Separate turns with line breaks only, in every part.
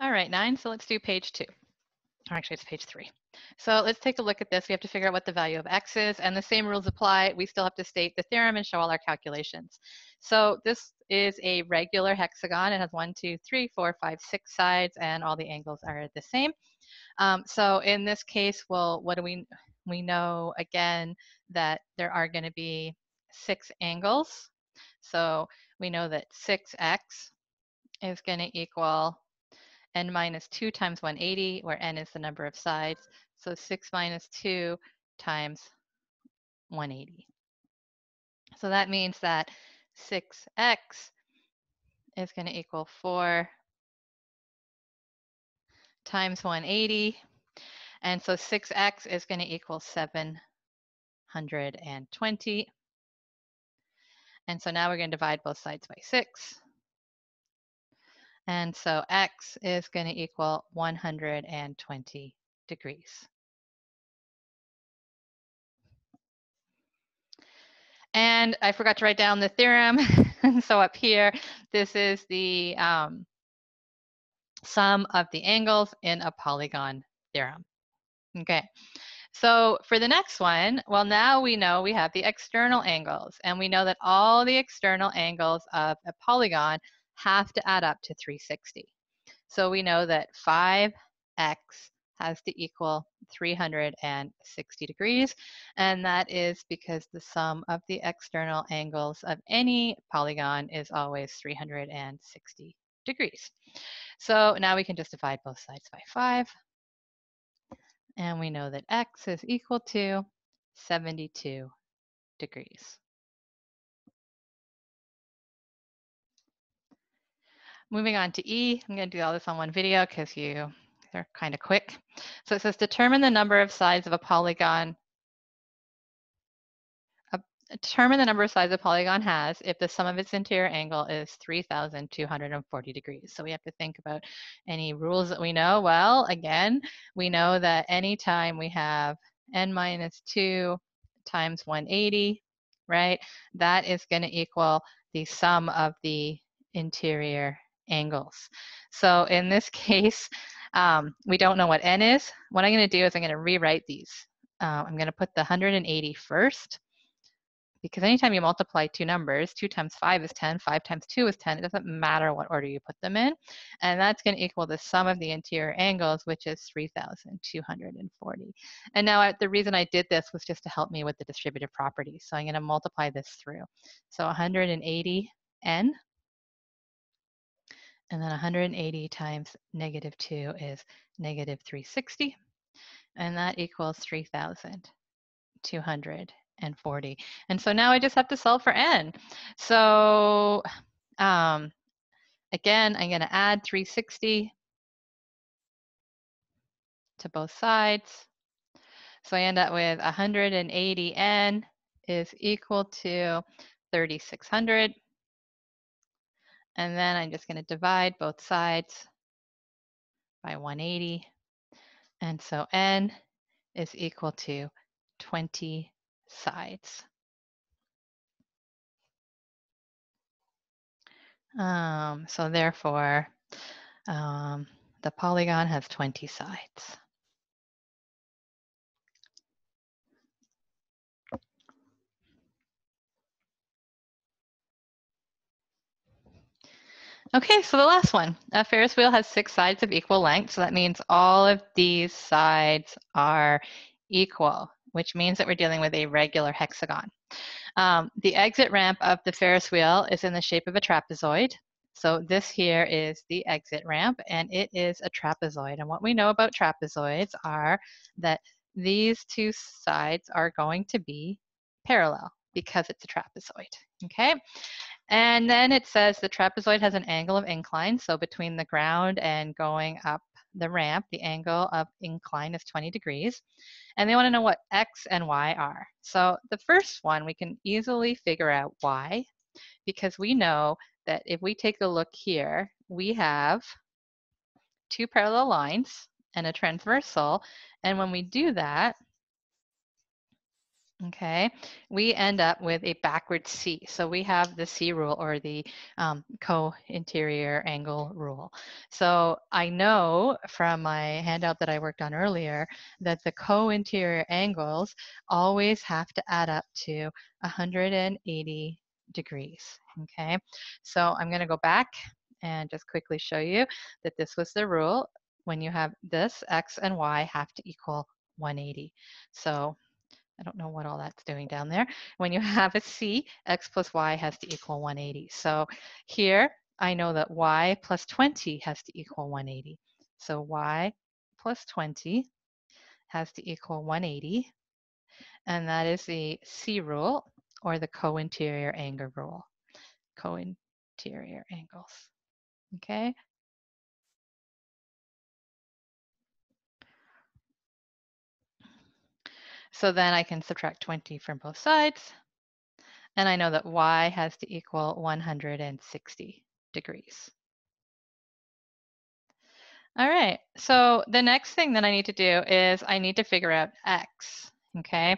All right, 9, so let's do page 2. Or actually, it's page 3. So let's take a look at this. We have to figure out what the value of x is, and the same rules apply. We still have to state the theorem and show all our calculations. So this is a regular hexagon. It has 1, 2, 3, 4, 5, 6 sides, and all the angles are the same. So in this case, well, what do we know again that there are going to be 6 angles. So we know that 6x is going to equal n minus 2 times 180, where n is the number of sides. So 6 minus 2 times 180. So that means that 6x is going to equal 4 times 180. And so 6x is going to equal 720. And so now we're going to divide both sides by 6. And so x is going to equal 120 degrees. And I forgot to write down the theorem. So up here, this is the sum of the angles in a polygon theorem. Okay. So for the next one, well, now we know we have the external angles, and we know that all the external angles of a polygon have to add up to 360. So we know that 5x has to equal 360 degrees, and that is because the sum of the external angles of any polygon is always 360 degrees. So now we can just divide both sides by 5, and we know that x is equal to 72 degrees. Moving on to E, I'm going to do all this on one video because they're kind of quick. So it says determine the number of sides of a polygon. Determine the number of sides a polygon has if the sum of its interior angle is 3,240 degrees. So we have to think about any rules that we know. Well, again, we know that anytime we have n minus 2 times 180, right, that is going to equal the sum of the interior angles. So in this case, we don't know what n is. What I'm going to do is I'm going to rewrite these. I'm going to put the 180 first, because anytime you multiply two numbers, 2 times 5 is 10, 5 times 2 is 10. It doesn't matter what order you put them in. And that's going to equal the sum of the interior angles, which is 3,240. And now the reason I did this was just to help me with the distributive properties. So I'm going to multiply this through. So 180n, and then 180 times negative 2 is negative 360. And that equals 3,240. And so now I just have to solve for n. So again, I'm going to add 360 to both sides. So I end up with 180n is equal to 3,600. And then I'm just going to divide both sides by 180. And so n is equal to 20 sides. So therefore, the polygon has 20 sides. Okay, so the last one. A Ferris wheel has 6 sides of equal length, so that means all of these sides are equal, which means that we're dealing with a regular hexagon. The exit ramp of the Ferris wheel is in the shape of a trapezoid. So this here is the exit ramp, and it is a trapezoid. And what we know about trapezoids are that these two sides are going to be parallel because it's a trapezoid, okay? And then it says the trapezoid has an angle of incline. So between the ground and going up the ramp, the angle of incline is 20 degrees. And they want to know what x and y are. So the first one, we can easily figure out y, because we know that if we take a look here, we have two parallel lines and a transversal. And when we do that, okay, we end up with a backward C. So we have the C rule, or the co-interior angle rule. So I know from my handout that I worked on earlier that the co-interior angles always have to add up to 180 degrees, okay? So I'm gonna go back and just quickly show you that this was the rule. When you have this, X and Y have to equal 180. So I don't know what all that's doing down there. When you have a C, X plus Y has to equal 180. So here, I know that Y plus 20 has to equal 180. So Y plus 20 has to equal 180. And that is the C rule, or the co-interior angle rule. Co-interior angles, okay? So then I can subtract 20 from both sides. And I know that Y has to equal 160 degrees. All right, so the next thing that I need to do is I need to figure out X, okay?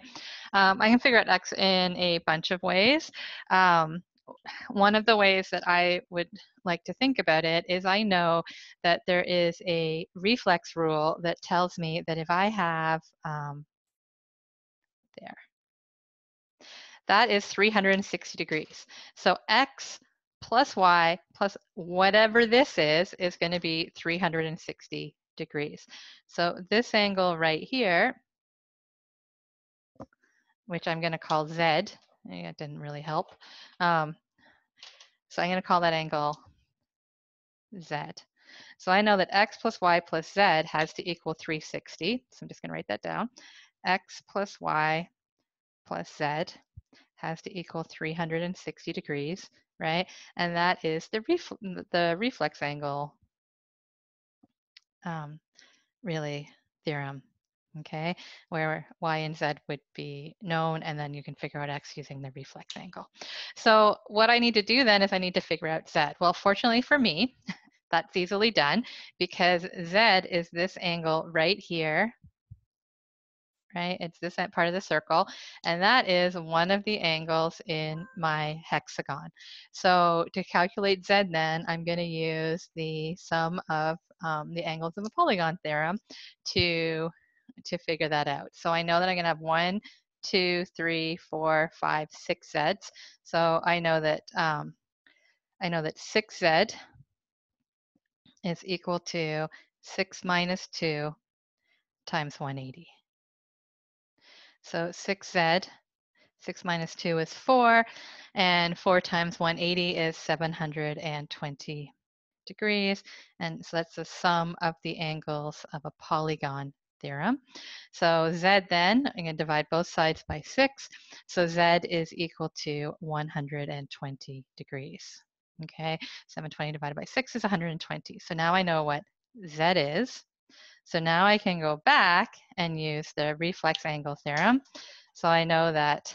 I can figure out X in a bunch of ways. One of the ways that I would like to think about it is I know that there is a reflex rule that tells me that if I have, there, that is 360 degrees. So X plus Y plus whatever this is going to be 360 degrees. So this angle right here, which I'm going to call Z, it didn't really help. So I'm going to call that angle Z. So I know that X plus Y plus Z has to equal 360. So I'm just going to write that down. X plus Y plus Z has to equal 360 degrees, right? And that is the reflex angle, really, theorem, okay? Where Y and Z would be known, and then you can figure out X using the reflex angle. So what I need to do then is I need to figure out Z. Well, fortunately for me, that's easily done because Z is this angle right here, right? It's this part of the circle, and that is one of the angles in my hexagon. So to calculate Z then, I'm going to use the sum of the angles of a polygon theorem to figure that out. So I know that I'm going to have 1, 2, 3, 4, 5, 6 Z's. So I know that 6Z is equal to 6 minus 2 times 180. So 6Z, 6 minus 2 is 4, and 4 times 180 is 720 degrees. And so that's the sum of the angles of a polygon theorem. So Z then, I'm going to divide both sides by 6. So Z is equal to 120 degrees. Okay, 720 divided by 6 is 120. So now I know what Z is. So now I can go back and use the reflex angle theorem. So I know that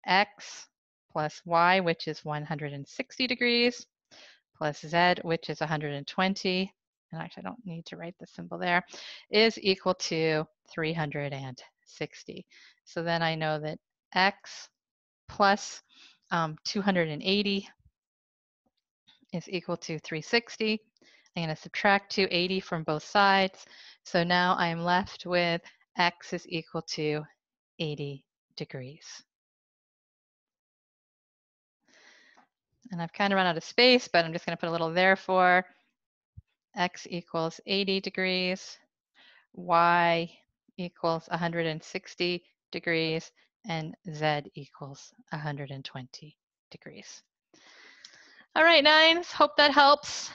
X plus Y, which is 160 degrees, plus Z, which is 120, and actually I don't need to write the symbol there, is equal to 360. So then I know that X plus 280 is equal to 360. I'm going to subtract 280 from both sides. So now I'm left with X is equal to 80 degrees. And I've kind of run out of space, but I'm just going to put a little therefore. X equals 80 degrees, Y equals 160 degrees, and Z equals 120 degrees. All right, nines, hope that helps.